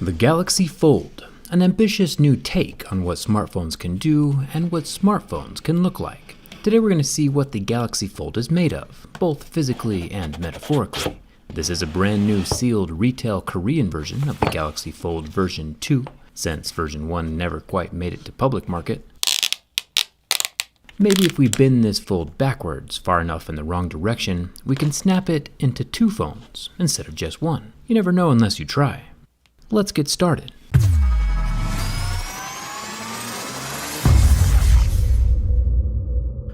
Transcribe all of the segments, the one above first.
The Galaxy Fold, an ambitious new take on what smartphones can do and what smartphones can look like. Today we're going to see what the Galaxy Fold is made of, both physically and metaphorically. This is a brand new sealed retail Korean version of the Galaxy Fold version 2, since version 1 never quite made it to public market. Maybe if we bend this fold backwards far enough in the wrong direction, we can snap it into two phones instead of just one. You never know unless you try. Let's get started.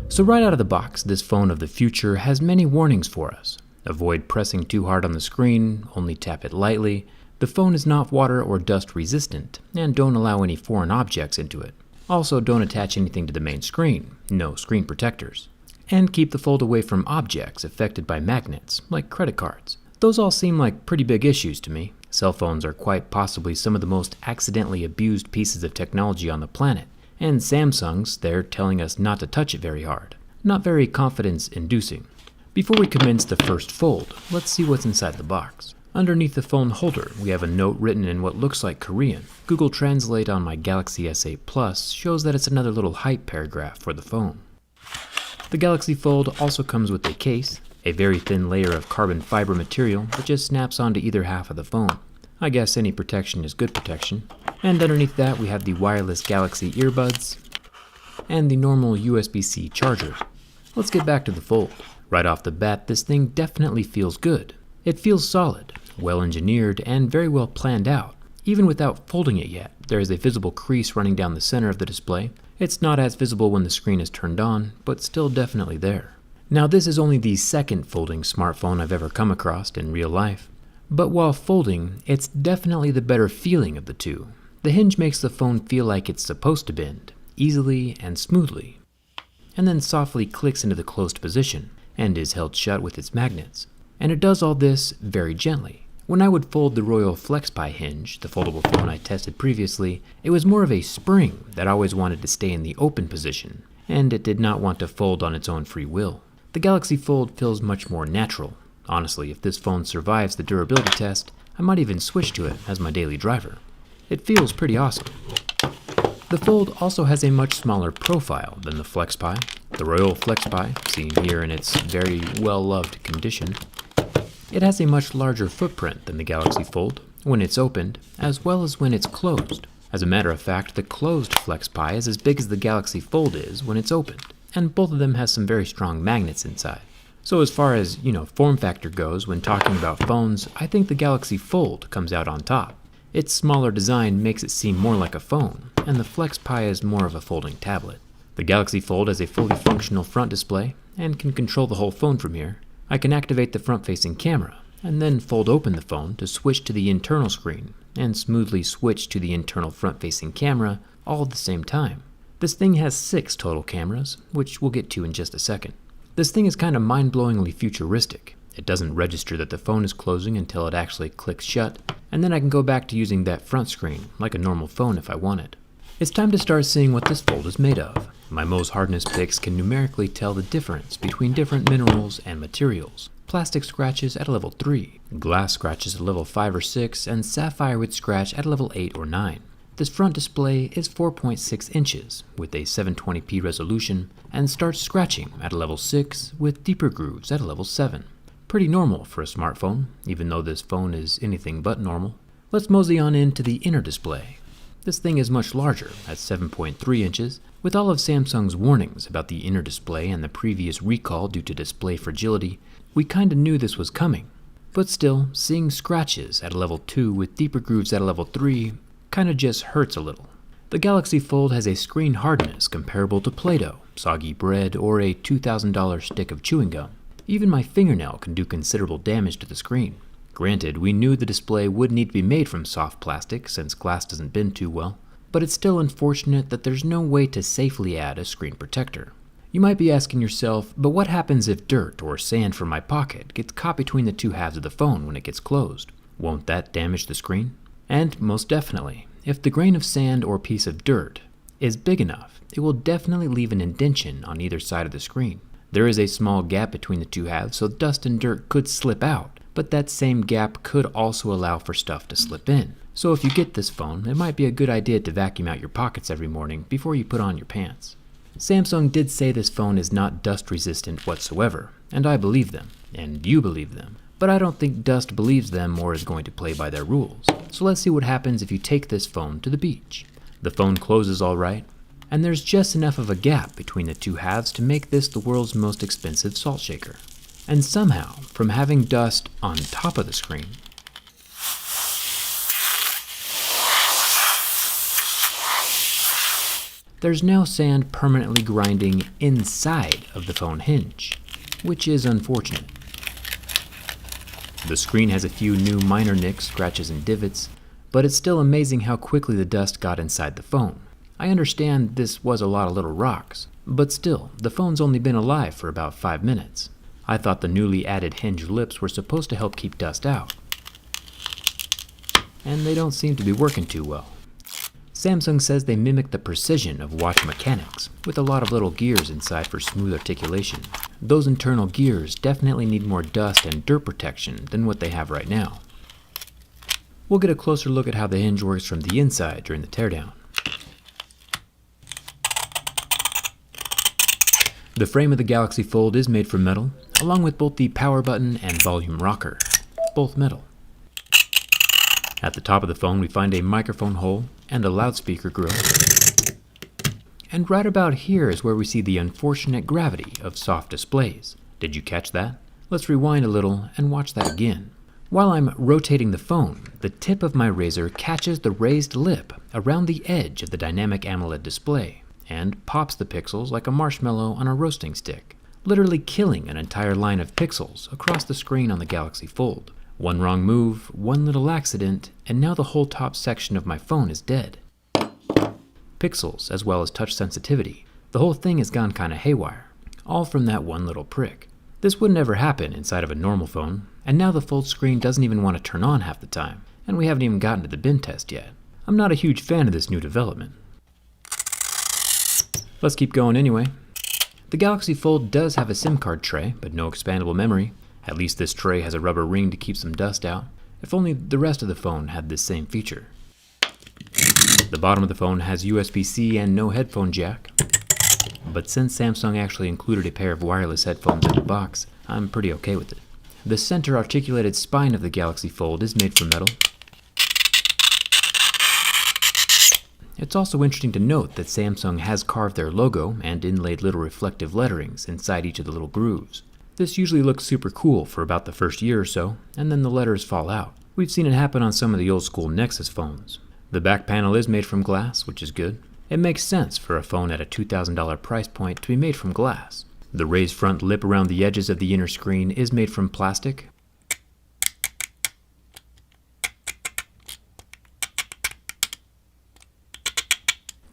So right out of the box, this phone of the future has many warnings for us. Avoid pressing too hard on the screen, only tap it lightly. The phone is not water or dust resistant, and don't allow any foreign objects into it. Also, don't attach anything to the main screen, no screen protectors. And keep the fold away from objects affected by magnets, like credit cards. Those all seem like pretty big issues to me. Cell phones are quite possibly some of the most accidentally abused pieces of technology on the planet, and Samsung's, they're telling us not to touch it very hard. Not very confidence-inducing. Before we commence the first fold, let's see what's inside the box. Underneath the phone holder, we have a note written in what looks like Korean. Google Translate on my Galaxy S8 Plus shows that it's another little hype paragraph for the phone. The Galaxy Fold also comes with a case, a very thin layer of carbon fiber material that just snaps onto either half of the phone. I guess any protection is good protection. And underneath that we have the wireless Galaxy earbuds and the normal USB-C charger. Let's get back to the fold. Right off the bat, this thing definitely feels good. It feels solid, well engineered, and very well planned out. Even without folding it yet, there is a visible crease running down the center of the display. It's not as visible when the screen is turned on, but still definitely there. Now this is only the second folding smartphone I've ever come across in real life. But while folding, it's definitely the better feeling of the two. The hinge makes the phone feel like it's supposed to bend, easily and smoothly, and then softly clicks into the closed position, and is held shut with its magnets. And it does all this very gently. When I would fold the Royal FlexPi hinge, the foldable phone I tested previously, it was more of a spring that always wanted to stay in the open position, and it did not want to fold on its own free will. The Galaxy Fold feels much more natural. Honestly, if this phone survives the durability test, I might even switch to it as my daily driver. It feels pretty awesome. The Fold also has a much smaller profile than the FlexPi. The Royal FlexPi, seen here in its very well-loved condition, it has a much larger footprint than the Galaxy Fold when it's opened, as well as when it's closed. As a matter of fact, the closed FlexPi is as big as the Galaxy Fold is when it's opened, and both of them have some very strong magnets inside. So as far as, form factor goes when talking about phones, I think the Galaxy Fold comes out on top. Its smaller design makes it seem more like a phone, and the FlexPi is more of a folding tablet. The Galaxy Fold has a fully functional front display, and can control the whole phone from here. I can activate the front-facing camera, and then fold open the phone to switch to the internal screen, and smoothly switch to the internal front-facing camera all at the same time. This thing has 6 total cameras, which we'll get to in just a second. This thing is kind of mind-blowingly futuristic. It doesn't register that the phone is closing until it actually clicks shut, and then I can go back to using that front screen like a normal phone if I wanted. It's time to start seeing what this fold is made of. My Mohs hardness picks can numerically tell the difference between different minerals and materials. Plastic scratches at a level 3, glass scratches at level 5 or 6, and sapphire would scratch at a level 8 or 9. This front display is 4.6 inches with a 720p resolution and starts scratching at a level 6 with deeper grooves at a level 7. Pretty normal for a smartphone, even though this phone is anything but normal. Let's mosey on into the inner display. This thing is much larger at 7.3 inches. With all of Samsung's warnings about the inner display and the previous recall due to display fragility, we kinda knew this was coming. But still, seeing scratches at a level 2 with deeper grooves at a level 3 kinda just hurts a little. The Galaxy Fold has a screen hardness comparable to Play-Doh, soggy bread, or a $2,000 stick of chewing gum. Even my fingernail can do considerable damage to the screen. Granted, we knew the display would need to be made from soft plastic since glass doesn't bend too well, but it's still unfortunate that there's no way to safely add a screen protector. You might be asking yourself, but what happens if dirt or sand from my pocket gets caught between the two halves of the phone when it gets closed? Won't that damage the screen? And most definitely, if the grain of sand or piece of dirt is big enough, it will definitely leave an indentation on either side of the screen. There is a small gap between the two halves, so dust and dirt could slip out, but that same gap could also allow for stuff to slip in. So if you get this phone, it might be a good idea to vacuum out your pockets every morning before you put on your pants. Samsung did say this phone is not dust resistant whatsoever, and I believe them, and you believe them. But I don't think dust believes them or is going to play by their rules. So let's see what happens if you take this phone to the beach. The phone closes all right, and there's just enough of a gap between the two halves to make this the world's most expensive salt shaker. And somehow, from having dust on top of the screen, there's now sand permanently grinding inside of the phone hinge, which is unfortunate. The screen has a few new minor nicks, scratches, and divots, but it's still amazing how quickly the dust got inside the phone. I understand this was a lot of little rocks, but still, the phone's only been alive for about 5 minutes. I thought the newly added hinge lips were supposed to help keep dust out, and they don't seem to be working too well. Samsung says they mimic the precision of watch mechanics, with a lot of little gears inside for smooth articulation. Those internal gears definitely need more dust and dirt protection than what they have right now. We'll get a closer look at how the hinge works from the inside during the teardown. The frame of the Galaxy Fold is made from metal, along with both the power button and volume rocker, both metal. At the top of the phone we find a microphone hole and a loudspeaker grill. And right about here is where we see the unfortunate gravity of soft displays. Did you catch that? Let's rewind a little and watch that again. While I'm rotating the phone, the tip of my razor catches the raised lip around the edge of the dynamic AMOLED display and pops the pixels like a marshmallow on a roasting stick, literally killing an entire line of pixels across the screen on the Galaxy Fold. One wrong move, one little accident, and now the whole top section of my phone is dead. Pixels, as well as touch sensitivity. The whole thing has gone kinda haywire, all from that one little prick. This would never happen inside of a normal phone, and now the Fold screen doesn't even want to turn on half the time, and we haven't even gotten to the bin test yet. I'm not a huge fan of this new development. Let's keep going anyway. The Galaxy Fold does have a SIM card tray, but no expandable memory. At least this tray has a rubber ring to keep some dust out. If only the rest of the phone had this same feature. The bottom of the phone has USB-C and no headphone jack. But since Samsung actually included a pair of wireless headphones in the box, I'm pretty okay with it. The center articulated spine of the Galaxy Fold is made from metal. It's also interesting to note that Samsung has carved their logo and inlaid little reflective letterings inside each of the little grooves. This usually looks super cool for about the first year or so, and then the letters fall out. We've seen it happen on some of the old school Nexus phones. The back panel is made from glass, which is good. It makes sense for a phone at a $2,000 price point to be made from glass. The raised front lip around the edges of the inner screen is made from plastic.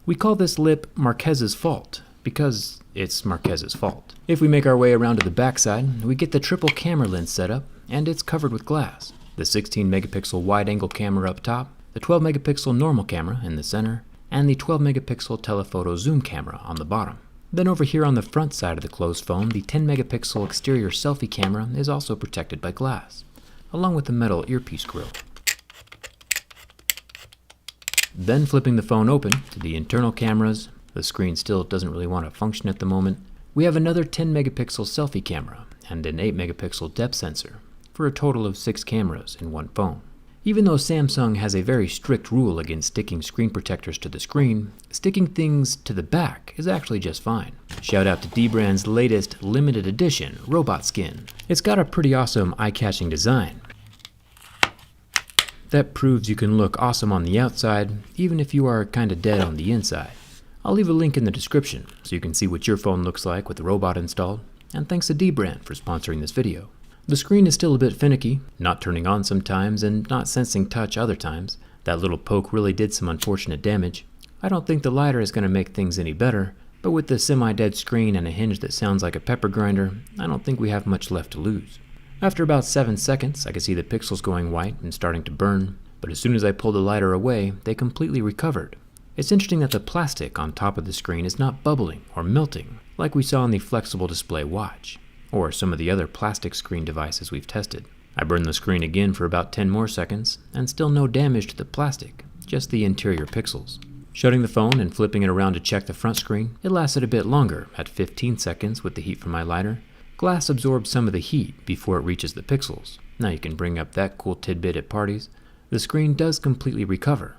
We call this lip Marquez's fault, because it's Marquez's fault. If we make our way around to the backside, we get the triple camera lens setup, and it's covered with glass. The 16 megapixel wide-angle camera up top, the 12 megapixel normal camera in the center, and the 12 megapixel telephoto zoom camera on the bottom. Then over here on the front side of the closed phone, the 10 megapixel exterior selfie camera is also protected by glass, along with the metal earpiece grill. Then flipping the phone open to the internal cameras, the screen still doesn't really want to function at the moment, we have another 10 megapixel selfie camera and an 8 megapixel depth sensor, for a total of 6 cameras in one phone. Even though Samsung has a very strict rule against sticking screen protectors to the screen, sticking things to the back is actually just fine. Shout out to Dbrand's latest limited edition robot skin. It's got a pretty awesome eye-catching design that proves you can look awesome on the outside, even if you are kinda dead on the inside. I'll leave a link in the description so you can see what your phone looks like with the robot installed, and thanks to Dbrand for sponsoring this video. The screen is still a bit finicky, not turning on sometimes and not sensing touch other times. That little poke really did some unfortunate damage. I don't think the lighter is going to make things any better, but with the semi-dead screen and a hinge that sounds like a pepper grinder, I don't think we have much left to lose. After about 7 seconds, I could see the pixels going white and starting to burn, but as soon as I pulled the lighter away, they completely recovered. It's interesting that the plastic on top of the screen is not bubbling or melting like we saw on the flexible display watch, or some of the other plastic screen devices we've tested. I burned the screen again for about 10 more seconds, and still no damage to the plastic, just the interior pixels. Shutting the phone and flipping it around to check the front screen, it lasted a bit longer, at 15 seconds with the heat from my lighter. Glass absorbs some of the heat before it reaches the pixels. Now you can bring up that cool tidbit at parties. The screen does completely recover.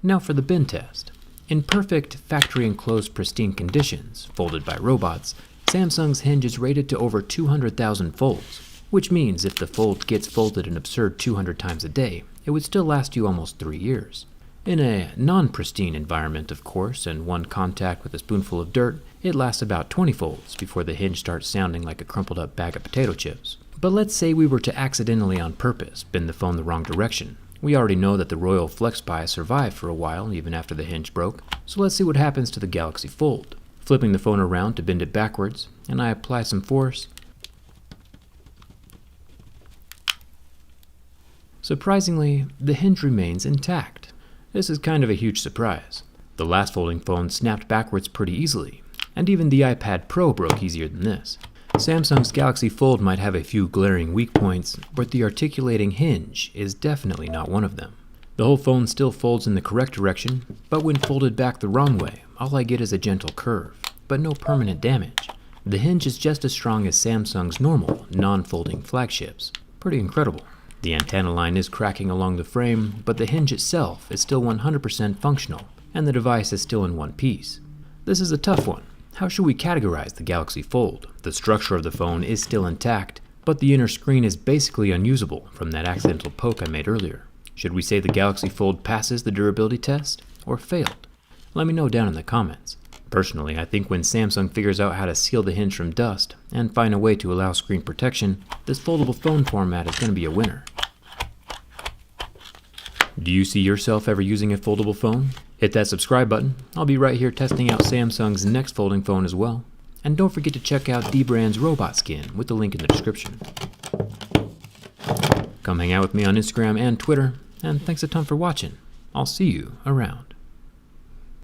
Now for the bin test. In perfect, factory-enclosed pristine conditions, folded by robots, Samsung's hinge is rated to over 200,000 folds, which means if the fold gets folded an absurd 200 times a day, it would still last you almost 3 years. In a non-pristine environment, of course, and one contact with a spoonful of dirt, it lasts about 20 folds before the hinge starts sounding like a crumpled up bag of potato chips. But let's say we were to accidentally on purpose bend the phone the wrong direction. We already know that the Royal FlexPi survived for a while even after the hinge broke, so let's see what happens to the Galaxy Fold. Flipping the phone around to bend it backwards, and I apply some force. Surprisingly, the hinge remains intact. This is kind of a huge surprise. The last folding phone snapped backwards pretty easily, and even the iPad Pro broke easier than this. Samsung's Galaxy Fold might have a few glaring weak points, but the articulating hinge is definitely not one of them. The whole phone still folds in the correct direction, but when folded back the wrong way, all I get is a gentle curve, but no permanent damage. The hinge is just as strong as Samsung's normal, non-folding flagships. Pretty incredible. The antenna line is cracking along the frame, but the hinge itself is still 100% functional, and the device is still in one piece. This is a tough one. How should we categorize the Galaxy Fold? The structure of the phone is still intact, but the inner screen is basically unusable from that accidental poke I made earlier. Should we say the Galaxy Fold passes the durability test, or failed? Let me know down in the comments. Personally, I think when Samsung figures out how to seal the hinge from dust and find a way to allow screen protection, this foldable phone format is going to be a winner. Do you see yourself ever using a foldable phone? Hit that subscribe button. I'll be right here testing out Samsung's next folding phone as well. And don't forget to check out Dbrand's robot skin with the link in the description. Come hang out with me on Instagram and Twitter, and thanks a ton for watching. I'll see you around.